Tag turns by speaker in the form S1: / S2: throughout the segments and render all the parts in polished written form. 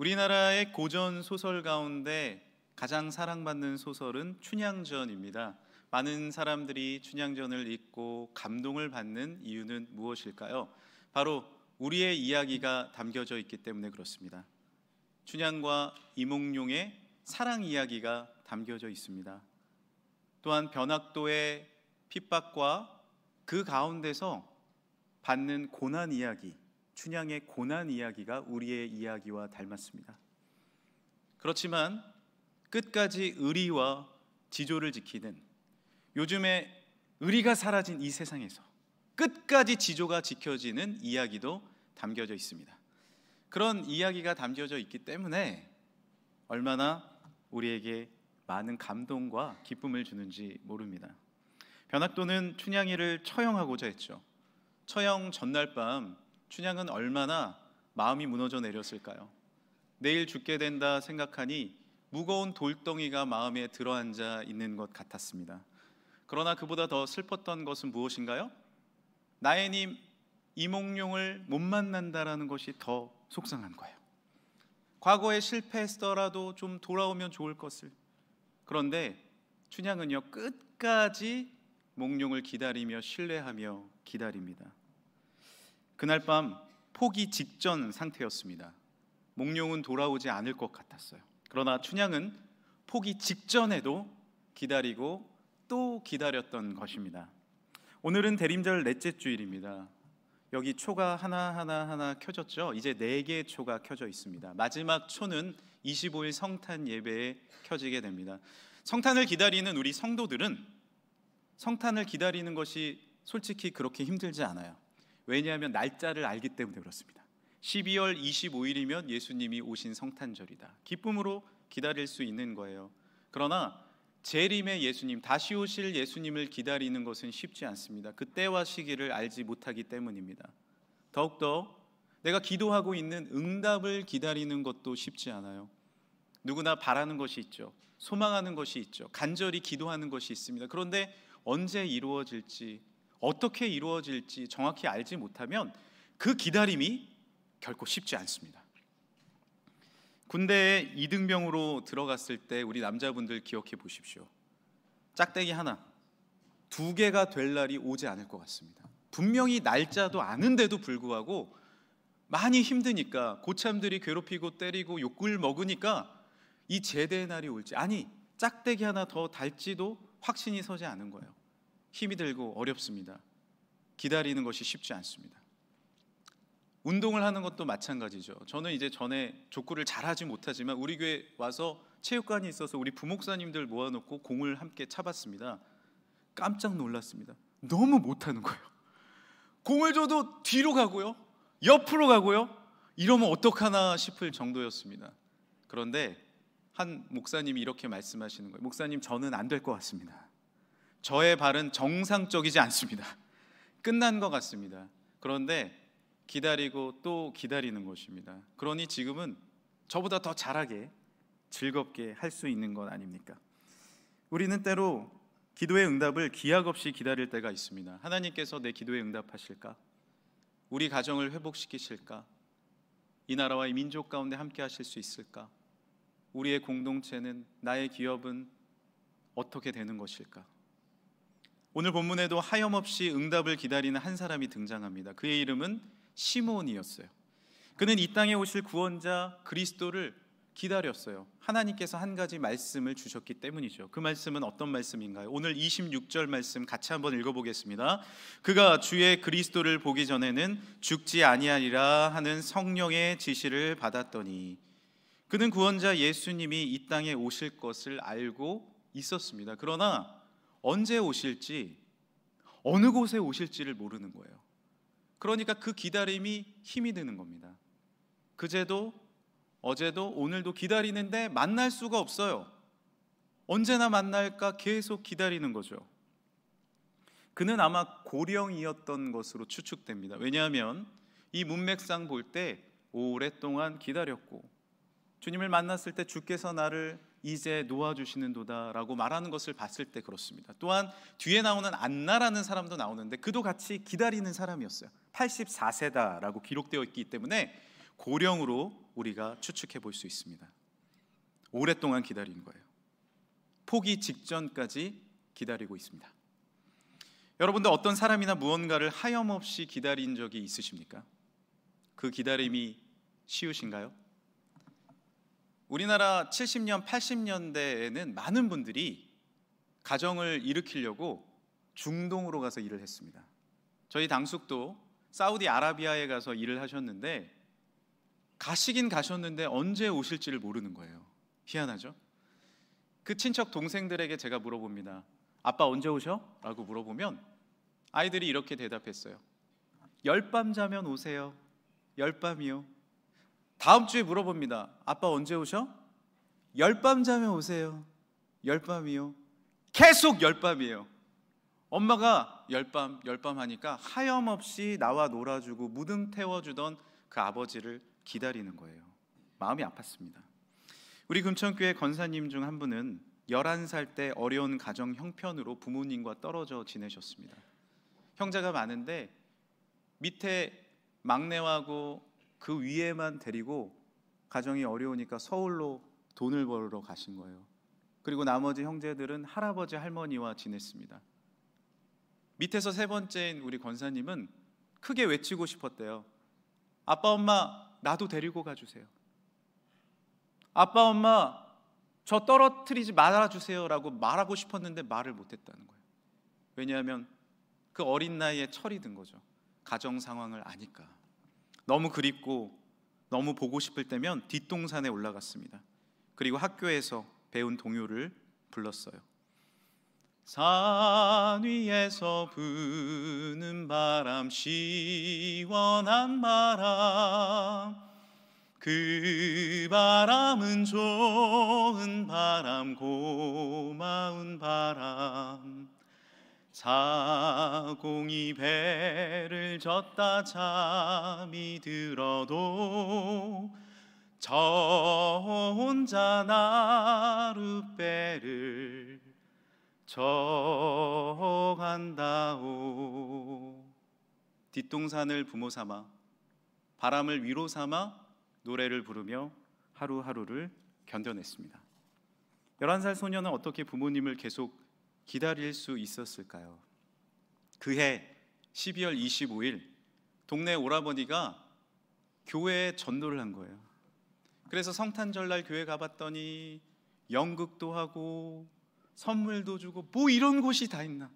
S1: 우리나라의 고전 소설 가운데 가장 사랑받는 소설은 춘향전입니다. 많은 사람들이 춘향전을 읽고 감동을 받는 이유는 무엇일까요? 바로 우리의 이야기가 담겨져 있기 때문에 그렇습니다. 춘향과 이몽룡의 사랑 이야기가 담겨져 있습니다. 또한 변학도의 핍박과 그 가운데서 받는 고난 이야기, 춘향의 고난 이야기가 우리의 이야기와 닮았습니다. 그렇지만 끝까지 의리와 지조를 지키는, 요즘에 의리가 사라진 이 세상에서 끝까지 지조가 지켜지는 이야기도 담겨져 있습니다. 그런 이야기가 담겨져 있기 때문에 얼마나 우리에게 많은 감동과 기쁨을 주는지 모릅니다. 변학도는 춘향이를 처형하고자 했죠. 처형 전날 밤 춘향은 얼마나 마음이 무너져 내렸을까요? 내일 죽게 된다 생각하니 무거운 돌덩이가 마음에 들어앉아 있는 것 같았습니다. 그러나 그보다 더 슬펐던 것은 무엇인가요? 나애님 이몽룡을 못 만난다라는 것이 더 속상한 거예요. 과거에 실패했더라도 좀 돌아오면 좋을 것을. 그런데 춘향은요, 끝까지 몽룡을 기다리며 신뢰하며 기다립니다. 그날 밤 포기 직전 상태였습니다. 몽룡은 돌아오지 않을 것 같았어요. 그러나 춘향은 포기 직전에도 기다리고 또 기다렸던 것입니다. 오늘은 대림절 넷째 주일입니다. 여기 초가 하나 켜졌죠? 이제 4개의 초가 켜져 있습니다. 마지막 초는 25일 성탄 예배에 켜지게 됩니다. 성탄을 기다리는 우리 성도들은 성탄을 기다리는 것이 솔직히 그렇게 힘들지 않아요. 왜냐하면 날짜를 알기 때문에 그렇습니다. 12월 25일이면 예수님이 오신 성탄절이다. 기쁨으로 기다릴 수 있는 거예요. 그러나 재림의 예수님, 다시 오실 예수님을 기다리는 것은 쉽지 않습니다. 그때와 시기를 알지 못하기 때문입니다. 더욱더 내가 기도하고 있는 응답을 기다리는 것도 쉽지 않아요. 누구나 바라는 것이 있죠. 소망하는 것이 있죠. 간절히 기도하는 것이 있습니다. 그런데 언제 이루어질지, 어떻게 이루어질지 정확히 알지 못하면 그 기다림이 결코 쉽지 않습니다. 군대에 이등병으로 들어갔을 때 우리 남자분들 기억해 보십시오. 짝대기 하나, 2개가 될 날이 오지 않을 것 같습니다. 분명히 날짜도 아는데도 불구하고 많이 힘드니까, 고참들이 괴롭히고 때리고 욕을 먹으니까 이 제대의 날이 올지, 아니 짝대기 하나 더 달지도 확신이 서지 않은 거예요. 힘이 들고 어렵습니다. 기다리는 것이 쉽지 않습니다. 운동을 하는 것도 마찬가지죠. 저는 이제 전에 족구를 잘하지 못하지만 우리 교회 와서 체육관이 있어서 우리 부목사님들 모아놓고 공을 함께 차봤습니다. 깜짝 놀랐습니다. 너무 못하는 거예요. 공을 줘도 뒤로 가고요, 옆으로 가고요. 이러면 어떡하나 싶을 정도였습니다. 그런데 한 목사님이 이렇게 말씀하시는 거예요. 목사님, 저는 안 될 것 같습니다. 저의 발은 정상적이지 않습니다. 끝난 것 같습니다. 그런데 기다리고 또 기다리는 것입니다. 그러니 지금은 저보다 더 잘하게 즐겁게 할 수 있는 것 아닙니까? 우리는 때로 기도의 응답을 기약 없이 기다릴 때가 있습니다. 하나님께서 내 기도에 응답하실까? 우리 가정을 회복시키실까? 이 나라와 이 민족 가운데 함께 하실 수 있을까? 우리의 공동체는, 나의 기업은 어떻게 되는 것일까? 오늘 본문에도 하염없이 응답을 기다리는 한 사람이 등장합니다. 그의 이름은 시므온이었어요. 그는 이 땅에 오실 구원자 그리스도를 기다렸어요. 하나님께서 한 가지 말씀을 주셨기 때문이죠. 그 말씀은 어떤 말씀인가요? 오늘 26절 말씀 같이 한번 읽어보겠습니다. 그가 주의 그리스도를 보기 전에는 죽지 아니하리라 하는 성령의 지시를 받았더니, 그는 구원자 예수님이 이 땅에 오실 것을 알고 있었습니다. 그러나 언제 오실지, 어느 곳에 오실지를 모르는 거예요. 그러니까 그 기다림이 힘이 드는 겁니다. 그제도 어제도 오늘도 기다리는데 만날 수가 없어요. 언제나 만날까 계속 기다리는 거죠. 그는 아마 고령이었던 것으로 추측됩니다. 왜냐하면 이 문맥상 볼 때 오랫동안 기다렸고, 주님을 만났을 때 주께서 나를 이제 놓아주시는도다 라고 말하는 것을 봤을 때 그렇습니다. 또한 뒤에 나오는 안나라는 사람도 나오는데 그도 같이 기다리는 사람이었어요. 84세다라고 기록되어 있기 때문에 고령으로 우리가 추측해 볼 수 있습니다. 오랫동안 기다린 거예요. 포기 직전까지 기다리고 있습니다. 여러분도 어떤 사람이나 무언가를 하염없이 기다린 적이 있으십니까? 그 기다림이 쉬우신가요? 우리나라 70년, 80년대에는 많은 분들이 가정을 일으키려고 중동으로 가서 일을 했습니다. 저희 당숙도 사우디아라비아에 가서 일을 하셨는데 가시긴 가셨는데 언제 오실지를 모르는 거예요. 희한하죠? 그 친척 동생들에게 제가 물어봅니다. 아빠 언제 오셔? 라고 물어보면 아이들이 이렇게 대답했어요. 열밤 자면 오세요. 열밤이요. 다음 주에 물어봅니다. 아빠 언제 오셔? 열밤 자면 오세요. 열밤이요. 계속 열밤이에요. 엄마가 열밤 하니까 하염없이 나와 놀아주고 무등 태워주던 그 아버지를 기다리는 거예요. 마음이 아팠습니다. 우리 금천교회 권사님 중 한 분은 11살 때 어려운 가정 형편으로 부모님과 떨어져 지내셨습니다. 형제가 많은데 밑에 막내하고 그 위에만 데리고 가정이 어려우니까 서울로 돈을 벌러 가신 거예요. 그리고 나머지 형제들은 할아버지 할머니와 지냈습니다. 밑에서 세 번째인 우리 권사님은 크게 외치고 싶었대요. 아빠 엄마 나도 데리고 가주세요. 아빠 엄마 저 떨어뜨리지 말아주세요 라고 말하고 싶었는데 말을 못했다는 거예요. 왜냐하면 그 어린 나이에 철이 든 거죠. 가정 상황을 아니까. 너무 그립고 너무 보고 싶을 때면 뒷동산에 올라갔습니다. 그리고 학교에서 배운 동요를 불렀어요. 산 위에서 부는 바람 시원한 바람 그 바람은 좋은 바람 고마운 바람 사공이 배를 젓다 잠이 들어도 저 혼자 나룻배를 져간다오. 뒷동산을 부모 삼아 바람을 위로 삼아 노래를 부르며 하루하루를 견뎌냈습니다. 11살 소녀는 어떻게 부모님을 계속 기다릴 수 있었을까요? 그해 12월 25일 동네 오라버니가 교회에 전도를 한 거예요. 그래서 성탄절날 교회 가봤더니 연극도 하고 선물도 주고 뭐 이런 곳이 다 있나,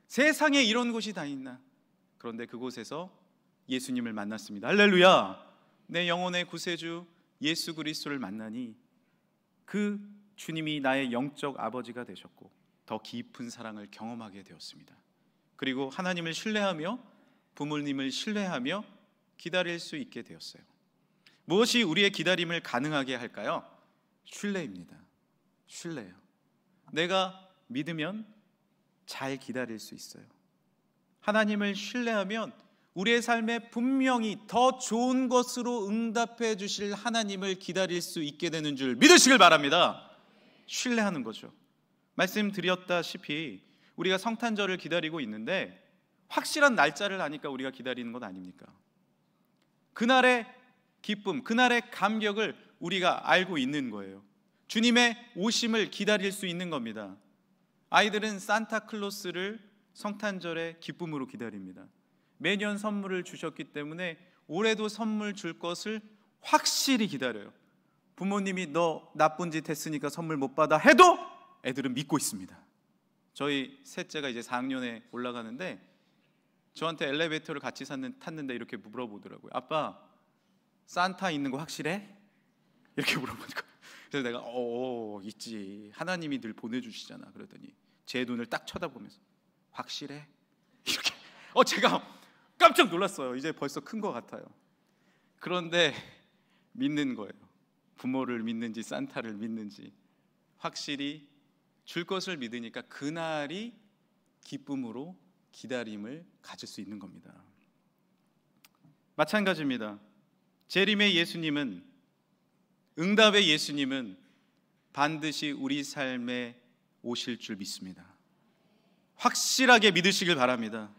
S1: 세상에 이런 곳이 다 있나. 그런데 그곳에서 예수님을 만났습니다. 할렐루야. 내 영혼의 구세주 예수 그리스도를 만나니 그 주님이 나의 영적 아버지가 되셨고 더 깊은 사랑을 경험하게 되었습니다. 그리고 하나님을 신뢰하며 부모님을 신뢰하며 기다릴 수 있게 되었어요. 무엇이 우리의 기다림을 가능하게 할까요? 신뢰입니다. 신뢰요. 내가 믿으면 잘 기다릴 수 있어요. 하나님을 신뢰하면 우리의 삶에 분명히 더 좋은 것으로 응답해 주실 하나님을 기다릴 수 있게 되는 줄 믿으시길 바랍니다. 신뢰하는 거죠. 말씀드렸다시피 우리가 성탄절을 기다리고 있는데 확실한 날짜를 아니까 우리가 기다리는 것 아닙니까? 그날의 기쁨, 그날의 감격을 우리가 알고 있는 거예요. 주님의 오심을 기다릴 수 있는 겁니다. 아이들은 산타클로스를 성탄절의 기쁨으로 기다립니다. 매년 선물을 주셨기 때문에 올해도 선물 줄 것을 확실히 기다려요. 부모님이 너 나쁜 짓 했으니까 선물 못 받아 해도 애들은 믿고 있습니다. 저희 셋째가 이제 4학년에 올라가는데 저한테 엘리베이터를 같이 탔는데 이렇게 물어보더라고요. 아빠, 산타 있는 거 확실해? 이렇게 물어보니까 그래서 내가 있지. 하나님이 늘 보내주시잖아. 그러더니 제 눈을 딱 쳐다보면서 확실해? 이렇게 제가 깜짝 놀랐어요. 이제 벌써 큰 것 같아요. 그런데 믿는 거예요. 부모를 믿는지 산타를 믿는지 확실히 줄 것을 믿으니까 그날이 기쁨으로 기다림을 가질 수 있는 겁니다. 마찬가지입니다. 재림의 예수님은, 응답의 예수님은 반드시 우리 삶에 오실 줄 믿습니다. 확실하게 믿으시길 바랍니다.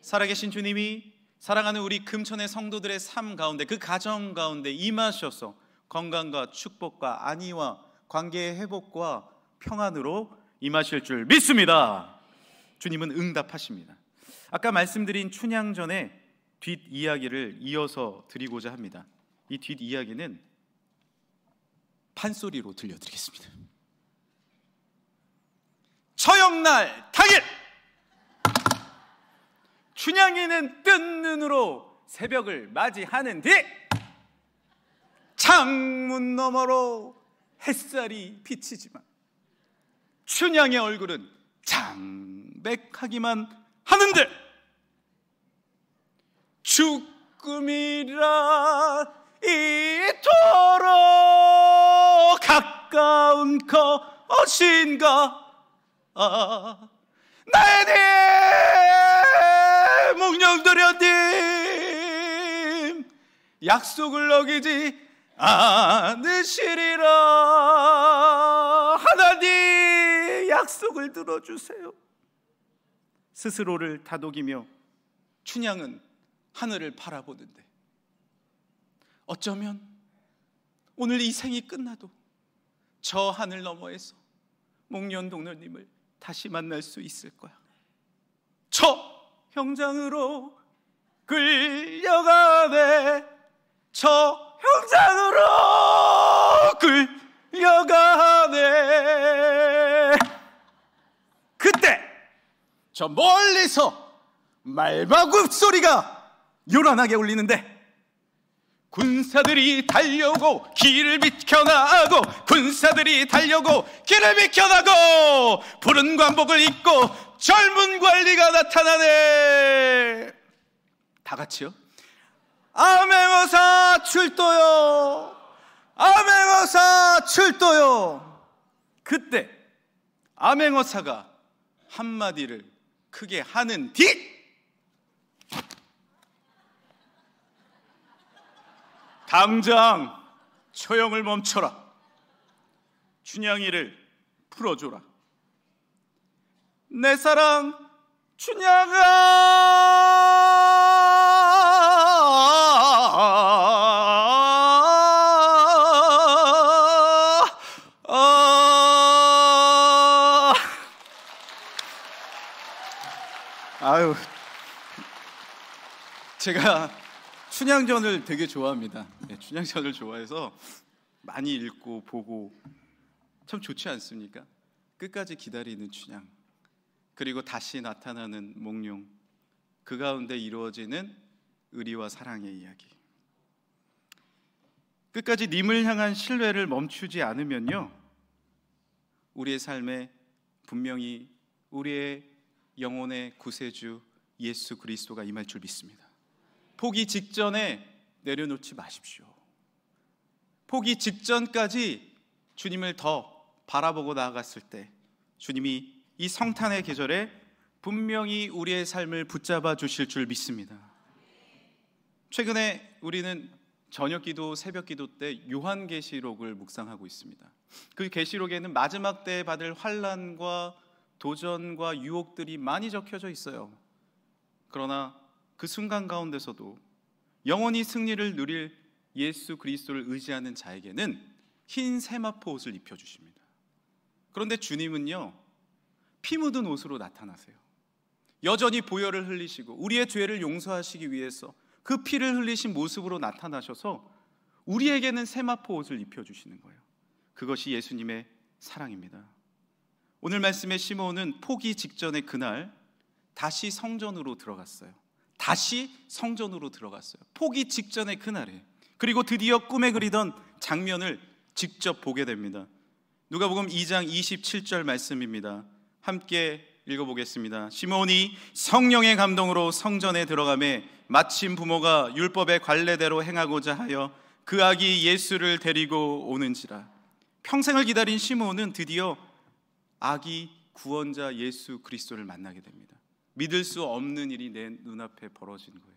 S1: 살아계신 주님이 사랑하는 우리 금천의 성도들의 삶 가운데, 그 가정 가운데 임하셔서 건강과 축복과 안위와 관계의 회복과 평안으로 임하실 줄 믿습니다. 주님은 응답하십니다. 아까 말씀드린 춘향전의 뒷이야기를 이어서 드리고자 합니다. 이 뒷이야기는 판소리로 들려드리겠습니다. 처형날 당일, 춘향이는 뜬 눈으로 새벽을 맞이하는 뒤 창문 너머로 햇살이 비치지만 춘향의 얼굴은 창백하기만 하는데 죽음이라 이토록 가까운 것인가. 나의 몽룡도련님, 약속을 어기지 않으시리라. 하나님, 약속을 들어주세요. 스스로를 다독이며 춘향은 하늘을 바라보는데 어쩌면 오늘 이 생이 끝나도 저 하늘 너머에서 목련동로님을 다시 만날 수 있을 거야. 저 형장으로 끌려가네. 저 형장으로 끌려가네. 그때 저 멀리서 말바굽 소리가 요란하게 울리는데 군사들이 달려오고 길을 비켜나가고 군사들이 달려오고 길을 비켜나고 푸른 관복을 입고 젊은 관리가 나타나네. 다 같이요. 암행어사 출도요. 암행어사 출도요. 그때 암행어사가 한마디를 크게 하는 뒤 당장 처형을 멈춰라. 춘향이를 풀어줘라. 내 사랑 춘향아, 아유, 제가 춘향전을 되게 좋아합니다. 네, 춘향전을 좋아해서 많이 읽고 보고 참 좋지 않습니까? 끝까지 기다리는 춘향, 그리고 다시 나타나는 몽룡, 그 가운데 이루어지는 의리와 사랑의 이야기. 끝까지 님을 향한 신뢰를 멈추지 않으면요, 우리의 삶에 분명히 우리의 영혼의 구세주 예수 그리스도가 임할 줄 믿습니다. 포기 직전에 내려놓지 마십시오. 포기 직전까지 주님을 더 바라보고 나아갔을 때 주님이 이 성탄의 계절에 분명히 우리의 삶을 붙잡아 주실 줄 믿습니다. 최근에 우리는 저녁기도, 새벽기도 때 요한계시록을 묵상하고 있습니다. 그 계시록에는 마지막 때에 받을 환난과 도전과 유혹들이 많이 적혀져 있어요. 그러나 그 순간 가운데서도 영원히 승리를 누릴 예수 그리스도를 의지하는 자에게는 흰 세마포 옷을 입혀주십니다. 그런데 주님은요, 피 묻은 옷으로 나타나세요. 여전히 보혈을 흘리시고 우리의 죄를 용서하시기 위해서 그 피를 흘리신 모습으로 나타나셔서 우리에게는 세마포 옷을 입혀주시는 거예요. 그것이 예수님의 사랑입니다. 오늘 말씀의 시므온은 포기 직전의 그날 다시 성전으로 들어갔어요. 다시 성전으로 들어갔어요. 포기 직전의 그날에. 그리고 드디어 꿈에 그리던 장면을 직접 보게 됩니다. 누가복음 2장 27절 말씀입니다. 함께 읽어보겠습니다. 시므온이 성령의 감동으로 성전에 들어가매 마침 부모가 율법의 관례대로 행하고자 하여 그 아기 예수를 데리고 오는지라. 평생을 기다린 시므온은 드디어 아기 구원자 예수 그리스도를 만나게 됩니다. 믿을 수 없는 일이 내 눈앞에 벌어진 거예요.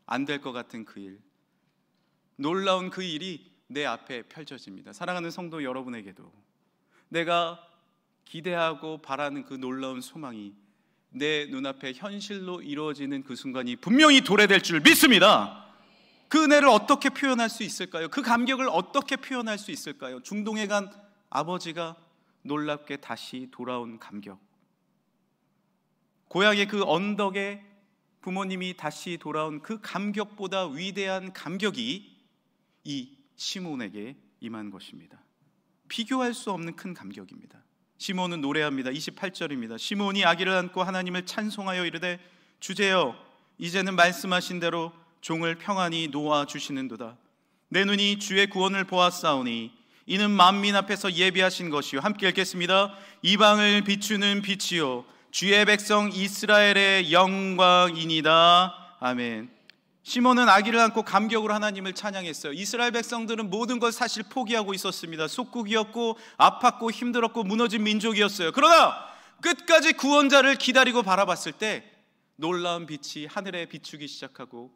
S1: 안 될 것 같은 그 일, 놀라운 그 일이 내 앞에 펼쳐집니다. 사랑하는 성도 여러분에게도 내가 기대하고 바라는 그 놀라운 소망이 내 눈앞에 현실로 이루어지는 그 순간이 분명히 도래될 줄 믿습니다. 그 은혜를 어떻게 표현할 수 있을까요? 그 감격을 어떻게 표현할 수 있을까요? 중동에 간 아버지가 놀랍게 다시 돌아온 감격, 고향의 그 언덕에 부모님이 다시 돌아온 그 감격보다 위대한 감격이 이 시몬에게 임한 것입니다. 비교할 수 없는 큰 감격입니다. 시몬은 노래합니다. 28절입니다. 시몬이 아기를 안고 하나님을 찬송하여 이르되 주제여 이제는 말씀하신 대로 종을 평안히 놓아 주시는도다. 내 눈이 주의 구원을 보았사오니 이는 만민 앞에서 예비하신 것이요. 함께 읽겠습니다. 이방을 비추는 빛이요 주의 백성 이스라엘의 영광이니이다. 아멘. 시몬은 아기를 안고 감격으로 하나님을 찬양했어요. 이스라엘 백성들은 모든 걸 사실 포기하고 있었습니다. 속국이었고 아팠고 힘들었고 무너진 민족이었어요. 그러나 끝까지 구원자를 기다리고 바라봤을 때 놀라운 빛이 하늘에 비추기 시작하고,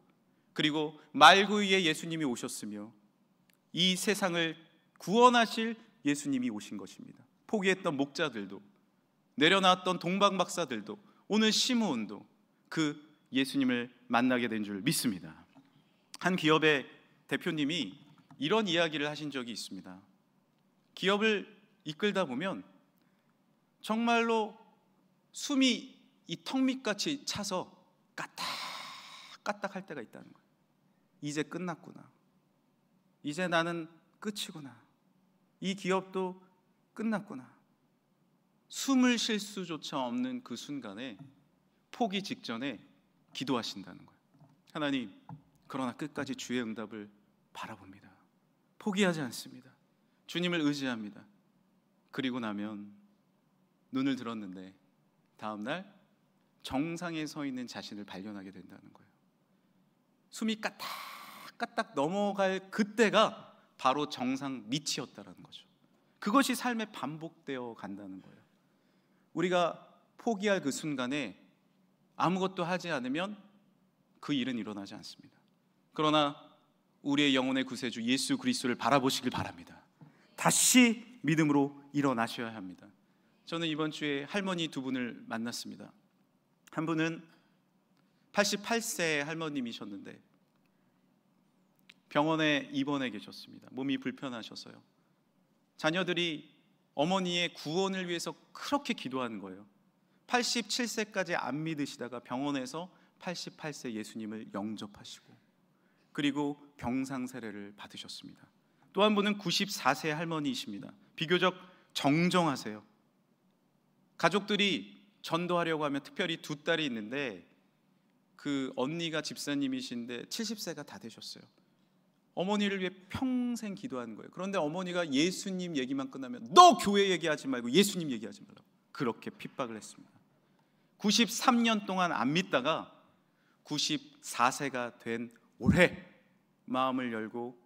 S1: 그리고 말구 위에 예수님이 오셨으며 이 세상을 구원하실 예수님이 오신 것입니다. 포기했던 목자들도, 내려놨던 동방박사들도, 오늘 시므온도 그 예수님을 만나게 된 줄 믿습니다. 한 기업의 대표님이 이런 이야기를 하신 적이 있습니다. 기업을 이끌다 보면 정말로 숨이 이 턱 밑같이 차서 까딱까딱 할 때가 있다는 거예요. 이제 끝났구나. 이제 나는 끝이구나. 이 기업도 끝났구나. 숨을 쉴 수조차 없는 그 순간에, 포기 직전에 기도하신다는 거예요. 하나님, 그러나 끝까지 주의 응답을 바라봅니다. 포기하지 않습니다. 주님을 의지합니다. 그리고 나면 눈을 들었는데 다음날 정상에 서 있는 자신을 발견하게 된다는 거예요. 숨이 까딱까딱 넘어갈 그때가 바로 정상 밑이었다는 거죠. 그것이 삶에 반복되어 간다는 거예요. 우리가 포기할 그 순간에 아무것도 하지 않으면 그 일은 일어나지 않습니다. 그러나 우리의 영혼의 구세주 예수 그리스도를 바라보시길 바랍니다. 다시 믿음으로 일어나셔야 합니다. 저는 이번 주에 할머니 두 분을 만났습니다. 한 분은 88세 할머님이셨는데 병원에 입원해 계셨습니다. 몸이 불편하셔서요. 자녀들이 어머니의 구원을 위해서 그렇게 기도하는 거예요. 87세까지 안 믿으시다가 병원에서 88세 예수님을 영접하시고, 그리고 병상 세례를 받으셨습니다. 또 한 분은 94세 할머니이십니다. 비교적 정정하세요. 가족들이 전도하려고 하면, 특별히 두 딸이 있는데 그 언니가 집사님이신데 70세가 다 되셨어요. 어머니를 위해 평생 기도하는 거예요. 그런데 어머니가 예수님 얘기만 끝나면 너 교회 얘기하지 말고 예수님 얘기하지 말라고 그렇게 핍박을 했습니다. 93년 동안 안 믿다가 94세가 된 올해 마음을 열고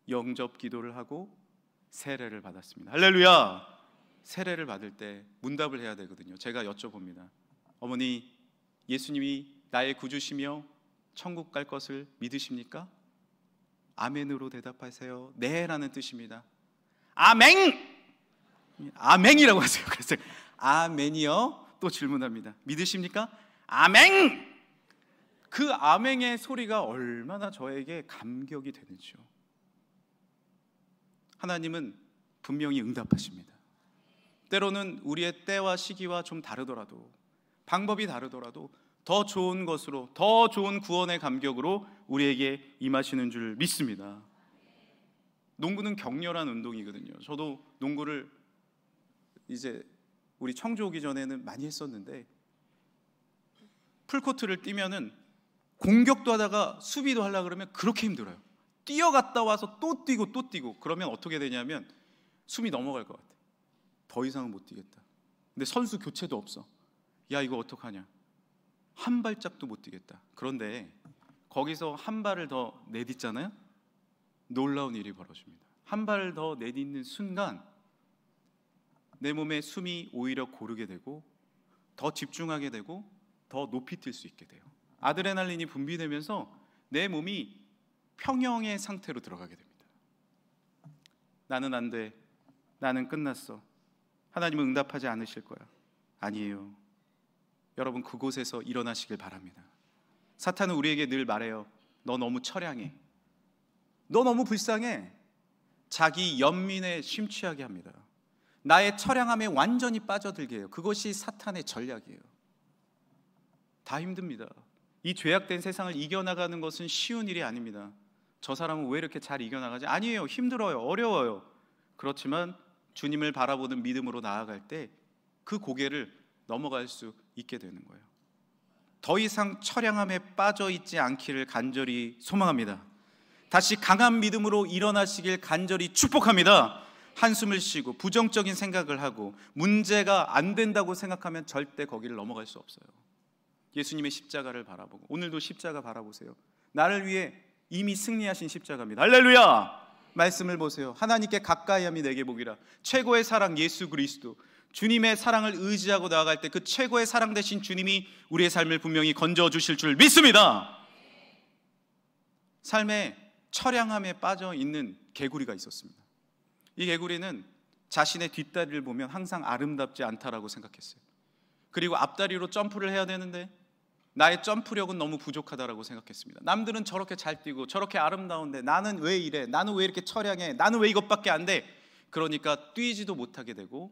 S1: 영접 기도를 하고 세례를 받았습니다. 할렐루야. 세례를 받을 때 문답을 해야 되거든요. 제가 여쭤봅니다. 어머니, 예수님이 나의 구주시며 천국 갈 것을 믿으십니까? 아멘으로 대답하세요. 네 라는 뜻입니다. 아멘! 아멘이라고 하세요. 그래서 아멘이요? 또 질문합니다. 믿으십니까? 아멘! 그 아멘의 소리가 얼마나 저에게 감격이 되는지요. 하나님은 분명히 응답하십니다. 때로는 우리의 때와 시기와 좀 다르더라도, 방법이 다르더라도 더 좋은 것으로, 더 좋은 구원의 감격으로 우리에게 임하시는 줄 믿습니다. 농구는 격렬한 운동이거든요. 저도 농구를 이제 우리 청주 오기 전에는 많이 했었는데, 풀코트를 뛰면은 공격도 하다가 수비도 하려고 그러면 그렇게 힘들어요. 뛰어갔다 와서 또 뛰고 또 뛰고, 그러면 어떻게 되냐면 숨이 넘어갈 것 같아. 더 이상은 못 뛰겠다. 근데 선수 교체도 없어. 야, 이거 어떡하냐. 한 발짝도 못 뛰겠다. 그런데 거기서 한 발을 더 내딛잖아요. 놀라운 일이 벌어집니다. 한 발을 더 내딛는 순간 내 몸에 숨이 오히려 고르게 되고, 더 집중하게 되고, 더 높이 뛸 수 있게 돼요. 아드레날린이 분비되면서 내 몸이 평형의 상태로 들어가게 됩니다. 나는 안 돼. 나는 끝났어. 하나님은 응답하지 않으실 거야. 아니에요. 여러분, 그곳에서 일어나시길 바랍니다. 사탄은 우리에게 늘 말해요. 너 너무 처량해. 너 너무 불쌍해. 자기 연민에 심취하게 합니다. 나의 처량함에 완전히 빠져들게 해요. 그것이 사탄의 전략이에요. 다 힘듭니다. 이 죄악된 세상을 이겨나가는 것은 쉬운 일이 아닙니다. 저 사람은 왜 이렇게 잘 이겨나가지? 아니에요. 힘들어요. 어려워요. 그렇지만 주님을 바라보는 믿음으로 나아갈 때 그 고개를 넘어갈 수 있게 되는 거예요. 더 이상 처량함에 빠져 있지 않기를 간절히 소망합니다. 다시 강한 믿음으로 일어나시길 간절히 축복합니다. 한숨을 쉬고 부정적인 생각을 하고 문제가 안 된다고 생각하면 절대 거기를 넘어갈 수 없어요. 예수님의 십자가를 바라보고, 오늘도 십자가 바라보세요. 나를 위해 이미 승리하신 십자가입니다. 할렐루야! 말씀을 보세요. 하나님께 가까이 함이 내게 복이라. 최고의 사랑 예수 그리스도, 주님의 사랑을 의지하고 나아갈 때 그 최고의 사랑 되신 주님이 우리의 삶을 분명히 건져 주실 줄 믿습니다. 삶의 처량함에 빠져 있는 개구리가 있었습니다. 이 개구리는 자신의 뒷다리를 보면 항상 아름답지 않다라고 생각했어요. 그리고 앞다리로 점프를 해야 되는데 나의 점프력은 너무 부족하다라고 생각했습니다. 남들은 저렇게 잘 뛰고 저렇게 아름다운데 나는 왜 이래? 나는 왜 이렇게 처량해? 나는 왜 이것밖에 안 돼? 그러니까 뛰지도 못하게 되고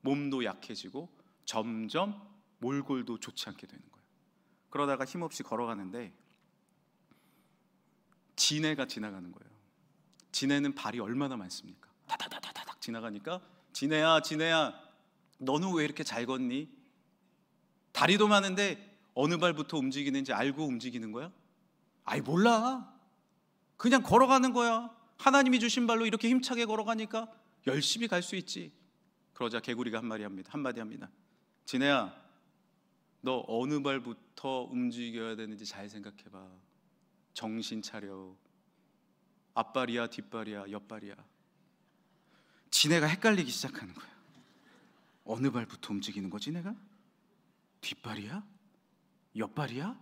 S1: 몸도 약해지고 점점 몰골도 좋지 않게 되는 거예요. 그러다가 힘없이 걸어가는데 지네가 지나가는 거예요. 지네는 발이 얼마나 많습니까? 다다다다닥 지나가니까 지네야 너는 왜 이렇게 잘 걷니? 다리도 많은데 어느 발부터 움직이는지 알고 움직이는 거야? 아이 몰라. 그냥 걸어가는 거야. 하나님이 주신 발로 이렇게 힘차게 걸어가니까 열심히 갈 수 있지. 그러자 개구리가 한마디 합니다. 지네야, 너 어느 발부터 움직여야 되는지 잘 생각해봐. 정신 차려. 앞발이야, 뒷발이야, 옆발이야. 지네가 헷갈리기 시작하는 거예요. 어느 발부터 움직이는 거지 내가? 뒷발이야? 옆발이야?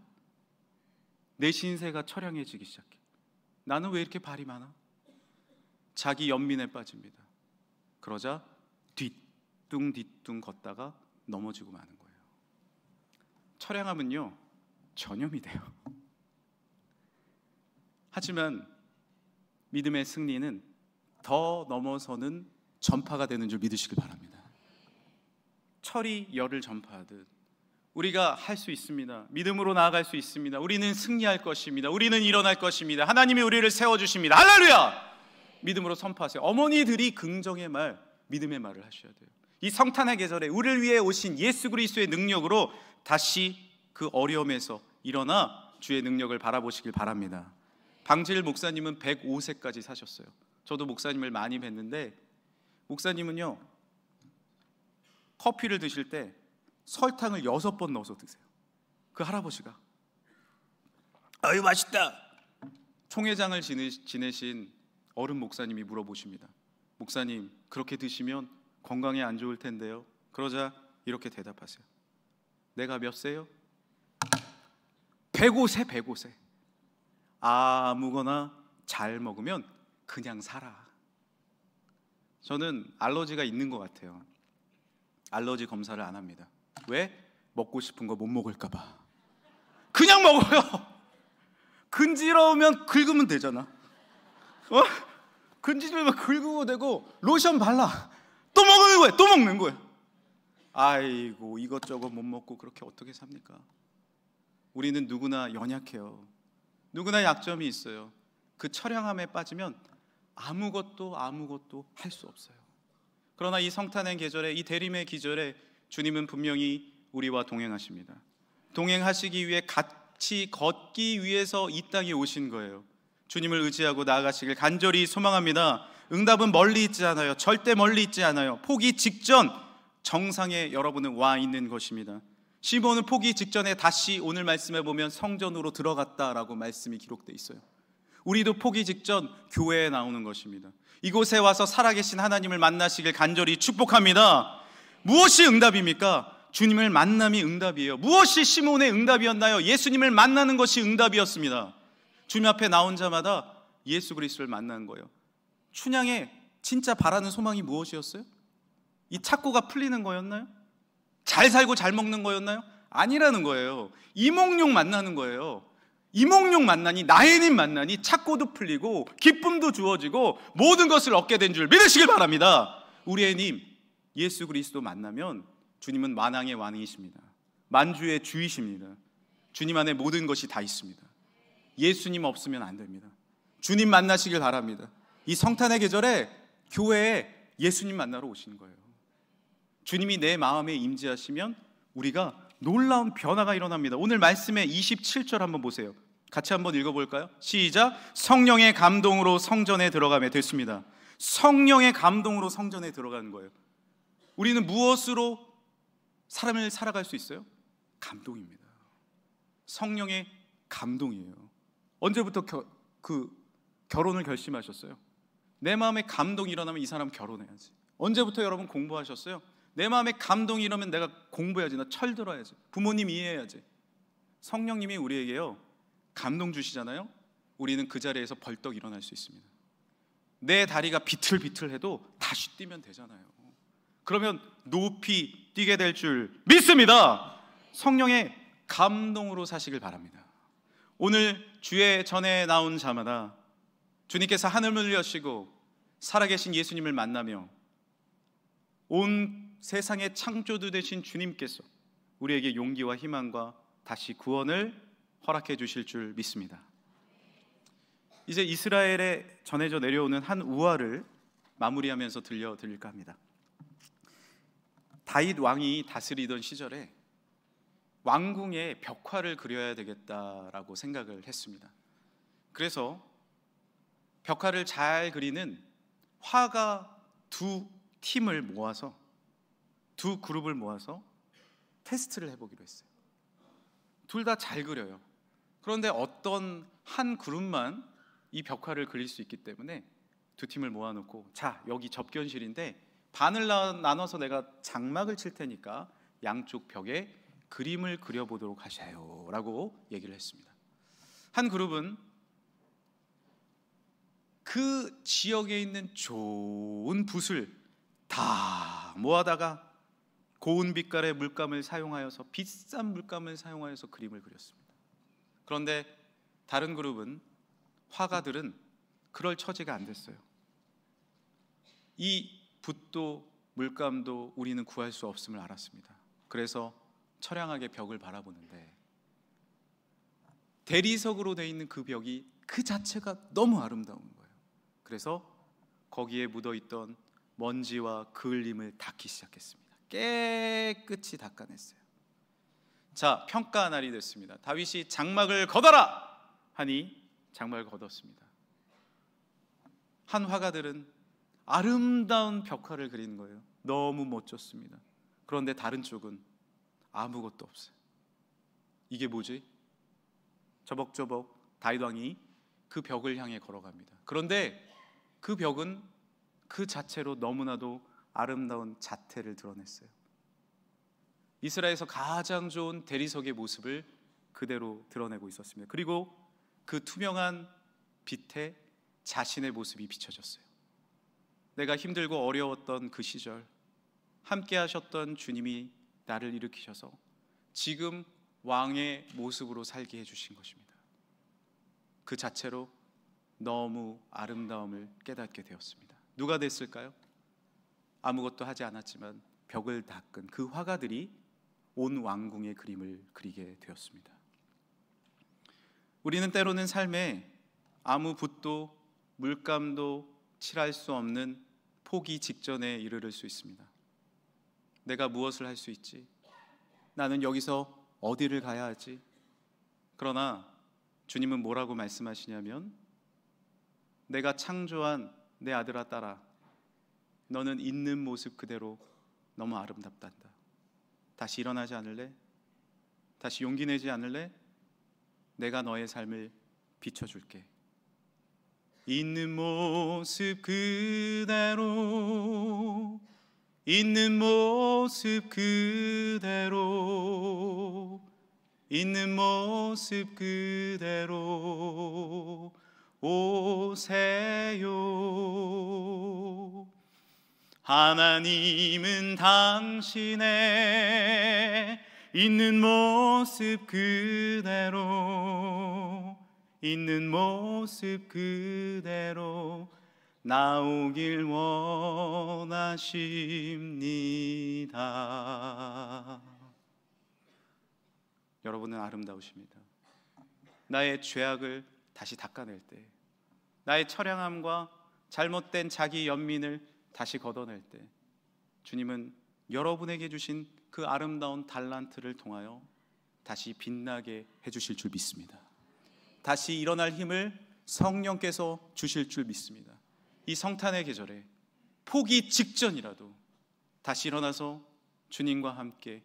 S1: 내 신세가 처량해지기 시작해. 나는 왜 이렇게 발이 많아? 자기 연민에 빠집니다. 그러자 뒤뚱 걷다가 넘어지고 마는 거예요. 처량함은요 전염이 돼요. 하지만 믿음의 승리는 더 넘어서는 전파가 되는 줄 믿으시길 바랍니다. 철이 열을 전파하듯 우리가 할 수 있습니다. 믿음으로 나아갈 수 있습니다. 우리는 승리할 것입니다. 우리는 일어날 것입니다. 하나님이 우리를 세워주십니다. 할렐루야! 믿음으로 선포하세요. 어머니들이 긍정의 말, 믿음의 말을 하셔야 돼요. 이 성탄의 계절에 우리를 위해 오신 예수 그리스도의 능력으로 다시 그 어려움에서 일어나 주의 능력을 바라보시길 바랍니다. 방질 목사님은 105세까지 사셨어요. 저도 목사님을 많이 뵀는데 목사님은요 커피를 드실 때 설탕을 6번 넣어서 드세요. 그 할아버지가 아유 맛있다. 총회장을 지내신 어른 목사님이 물어보십니다. 목사님 그렇게 드시면 건강에 안 좋을 텐데요. 그러자 이렇게 대답하세요. 내가 몇 세요? 105세. 아무거나 잘 먹으면 그냥 살아. 저는 알러지가 있는 것 같아요. 알러지 검사를 안 합니다. 왜? 먹고 싶은 거 못 먹을까 봐. 그냥 먹어요. 근지러우면 긁으면 되잖아. 근지러우면 긁으면 되고 로션 발라. 또 먹는 거예요. 아이고 이것저것 못 먹고 그렇게 어떻게 삽니까? 우리는 누구나 연약해요. 누구나 약점이 있어요. 그 처량함에 빠지면 아무것도 할 수 없어요. 그러나 이 성탄의 계절에, 이 대림의 기절에 주님은 분명히 우리와 동행하십니다. 동행하시기 위해 같이 걷기 위해서 이 땅에 오신 거예요. 주님을 의지하고 나아가시길 간절히 소망합니다. 응답은 멀리 있지 않아요. 절대 멀리 있지 않아요. 포기 직전 정상에 여러분은 와 있는 것입니다. 시몬은 포기 직전에 다시 오늘 말씀에 보면 성전으로 들어갔다라고 말씀이 기록되어 있어요. 우리도 포기 직전 교회에 나오는 것입니다. 이곳에 와서 살아계신 하나님을 만나시길 간절히 축복합니다. 무엇이 응답입니까? 주님을 만남이 응답이에요. 무엇이 시몬의 응답이었나요? 예수님을 만나는 것이 응답이었습니다. 주님 앞에 나온 자마다 예수 그리스도를 만나는 거예요. 춘향의 진짜 바라는 소망이 무엇이었어요? 이 착고가 풀리는 거였나요? 잘 살고 잘 먹는 거였나요? 아니라는 거예요. 이몽룡 만나는 거예요. 이몽룡 만나니 나혜님 만나니 착고도 풀리고 기쁨도 주어지고 모든 것을 얻게 된 줄 믿으시길 바랍니다. 우리의 님 예수 그리스도 만나면 주님은 만왕의 왕이십니다. 만주의 주이십니다. 주님 안에 모든 것이 다 있습니다. 예수님 없으면 안 됩니다. 주님 만나시길 바랍니다. 이 성탄의 계절에 교회에 예수님 만나러 오시는 거예요. 주님이 내 마음에 임재하시면 우리가 놀라운 변화가 일어납니다. 오늘 말씀의 27절 한번 보세요. 같이 한번 읽어볼까요? 시작. 성령의 감동으로 성전에 들어가게 됐습니다. 성령의 감동으로 성전에 들어가는 거예요. 우리는 무엇으로 삶을 살아갈 수 있어요? 감동입니다. 성령의 감동이에요. 언제부터 결혼을 결심하셨어요? 내 마음에 감동이 일어나면 이 사람 결혼해야지. 언제부터 여러분 공부하셨어요? 내 마음에 감동이 일어나면 내가 공부해야지, 나 철들어야지, 부모님 이해해야지. 성령님이 우리에게요 감동 주시잖아요. 우리는 그 자리에서 벌떡 일어날 수 있습니다. 내 다리가 비틀비틀해도 다시 뛰면 되잖아요. 그러면 높이 뛰게 될 줄 믿습니다. 성령의 감동으로 사시길 바랍니다. 오늘 주의 전에 나온 자마다 주님께서 하늘을 여시고 살아계신 예수님을 만나며 온 세상의 창조주 되신 주님께서 우리에게 용기와 희망과 다시 구원을 허락해 주실 줄 믿습니다. 이제 이스라엘에 전해져 내려오는 한 우화를 마무리하면서 들려드릴까 합니다. 다윗 왕이 다스리던 시절에 왕궁에 벽화를 그려야 되겠다라고 생각을 했습니다. 그래서 벽화를 잘 그리는 화가 두 팀을 모아서, 두 그룹을 모아서 테스트를 해보기로 했어요. 둘 다 잘 그려요. 그런데 어떤 한 그룹만 이 벽화를 그릴 수 있기 때문에 두 팀을 모아놓고, 자, 여기 접견실인데 반을 나눠서 내가 장막을 칠 테니까 양쪽 벽에 그림을 그려보도록 하셔요 라고 얘기를 했습니다. 한 그룹은 그 지역에 있는 좋은 붓을 다 모아다가 고운 빛깔의 물감을 사용하여서, 비싼 물감을 사용하여서 그림을 그렸습니다. 그런데 다른 그룹은, 화가들은 그럴 처지가 안 됐어요. 이 붓도 물감도 우리는 구할 수 없음을 알았습니다. 그래서 처량하게 벽을 바라보는데 대리석으로 되어 있는 그 벽이 그 자체가 너무 아름다운 거예요. 그래서 거기에 묻어있던 먼지와 그을림을 닦기 시작했습니다. 깨끗이 닦아냈어요. 자, 평가 날이 됐습니다. 다윗이 장막을 걷어라 하니 장막을 걷었습니다. 한 화가들은 아름다운 벽화를 그리는 거예요. 너무 멋졌습니다. 그런데 다른 쪽은 아무것도 없어요. 이게 뭐지? 저벅저벅 다윗 왕이 그 벽을 향해 걸어갑니다. 그런데 그 벽은 그 자체로 너무나도 아름다운 자태를 드러냈어요. 이스라엘에서 가장 좋은 대리석의 모습을 그대로 드러내고 있었습니다. 그리고 그 투명한 빛에 자신의 모습이 비춰졌어요. 내가 힘들고 어려웠던 그 시절 함께 하셨던 주님이 나를 일으키셔서 지금 왕의 모습으로 살게 해주신 것입니다. 그 자체로 너무 아름다움을 깨닫게 되었습니다. 누가 됐을까요? 아무것도 하지 않았지만 벽을 닦은 그 화가들이 온 왕궁의 그림을 그리게 되었습니다. 우리는 때로는 삶에 아무 붓도 물감도 칠할 수 없는 포기 직전에 이르를 수 있습니다. 내가 무엇을 할 수 있지? 나는 여기서 어디를 가야 하지? 그러나 주님은 뭐라고 말씀하시냐면, 내가 창조한 내 아들아 딸아, 너는 있는 모습 그대로 너무 아름답단다. 다시 일어나지 않을래? 다시 용기 내지 않을래? 내가 너의 삶을 비춰줄게. 있는 모습 그대로, 있는 모습 그대로, 있는 모습 그대로 오세요. 하나님은 당신의 있는 모습 그대로 있는 모습 그대로 나오길 원하십니다. 여러분은 아름다우십니다. 나의 죄악을 다시 닦아낼 때, 나의 처량함과 잘못된 자기 연민을 다시 걷어낼 때, 주님은 여러분에게 주신 그 아름다운 달란트를 통하여 다시 빛나게 해주실 줄 믿습니다. 다시 일어날 힘을 성령께서 주실 줄 믿습니다. 이 성탄의 계절에 포기 직전이라도 다시 일어나서 주님과 함께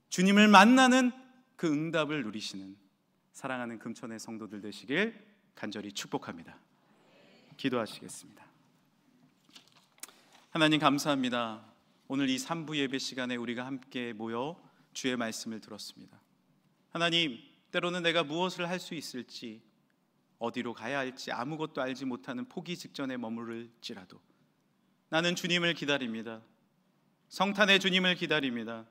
S1: 주님을 만나는 그 응답을 누리시는 사랑하는 금천의 성도들 되시길 간절히 축복합니다. 기도하시겠습니다. 하나님 감사합니다. 오늘 이 3부 예배 시간에 우리가 함께 모여 주의 말씀을 들었습니다. 하나님, 때로는 내가 무엇을 할 수 있을지, 어디로 가야 할지 아무것도 알지 못하는 포기 직전에 머무를지라도 나는 주님을 기다립니다. 성탄의 주님을 기다립니다.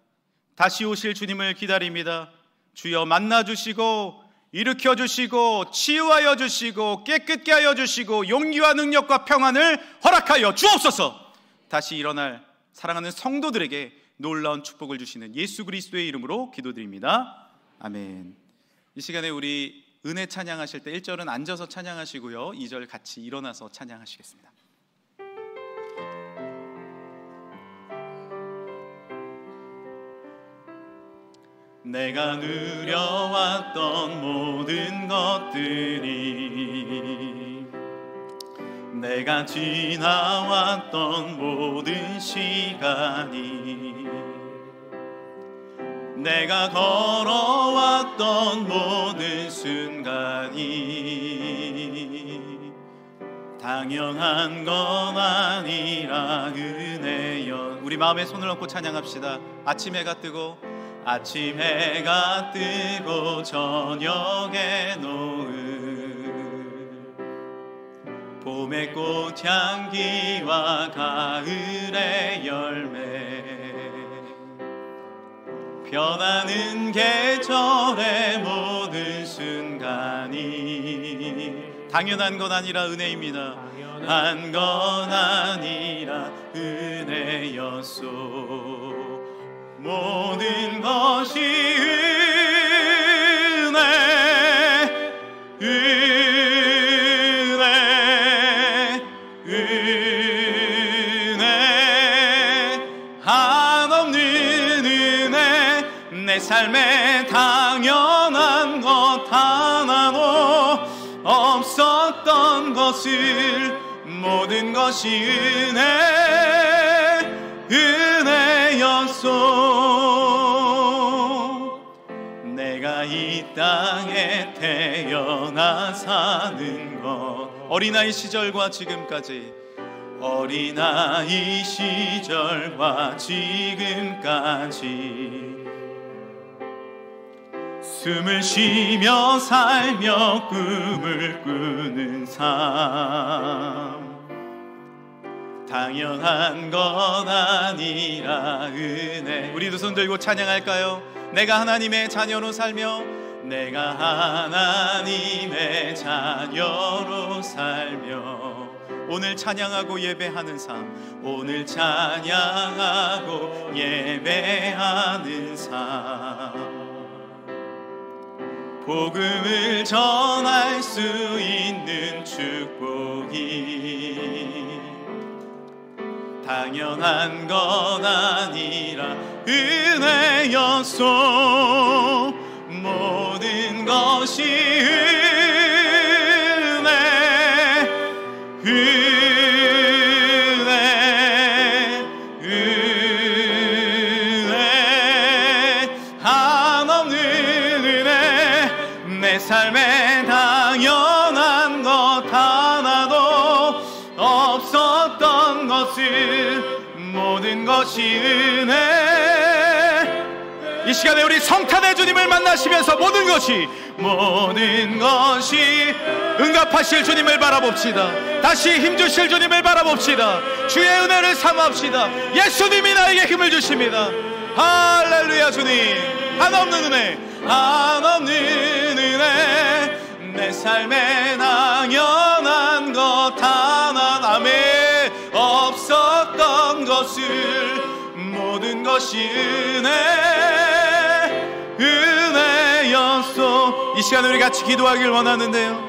S1: 다시 오실 주님을 기다립니다. 주여 만나주시고 일으켜주시고 치유하여 주시고 깨끗게 하여 주시고 용기와 능력과 평안을 허락하여 주옵소서. 다시 일어날 사랑하는 성도들에게 놀라운 축복을 주시는 예수 그리스도의 이름으로 기도드립니다. 아멘. 이 시간에 우리 은혜 찬양하실 때 1절은 앉아서 찬양하시고요, 2절 같이 일어나서 찬양하시겠습니다. 내가 누려왔던 모든 것들이, 내가 지나왔던 모든 시간이, 내가 걸어왔던 모든 순간이 당연한 건 아니라 은혜여. 우리 마음에 손을 얹고 찬양합시다. 아침 해가 뜨고 아침 해가 뜨고 저녁에 노을, 봄의 꽃향기와 가을의 열매, 변하는 계절의 모든 순간이 당연한 건 아니라 은혜입니다. 당연한 건 아니라 은혜였소. 모든 것이 은혜, 은혜, 은혜, 한없는 은혜. 내 삶에 당연한 것 하나도 없었던 것을 모든 것이 은혜, 은혜였소. 내가 이 땅에 태어나 사는 것, 어린아이 시절과 지금까지, 어린아이 시절과 지금까지 숨을 쉬며 살며 꿈을 꾸는 삶, 당연한 건 아니라 은혜. 우리 두 손 들고 찬양할까요? 내가 하나님의 자녀로 살며, 내가 하나님의 자녀로 살며, 오늘 찬양하고 예배하는 삶, 오늘 찬양하고 예배하는 삶, 복음을 전할 수 있는 축복이 당연한 건 아니라 은혜였소. 모든 것이 은혜, 은혜, 은혜, 한없는 은혜. 내 삶에 당연한 것 하나도 없었던 것을 모든 것이 은혜. 이 시간에 우리 성탄의 주님을 만나시면서 모든 것이 응답하실 주님을 바라봅시다. 다시 힘주실 주님을 바라봅시다. 주의 은혜를 삼합시다. 예수님이 나에게 힘을 주십니다. 할렐루야. 주님 한없는 은혜, 한없는 은혜. 내 삶에 당연한 것 하나 아멘 없었던 것을 모든 것이 은혜였소. 이 시간 우리 같이 기도하길 원하는데요.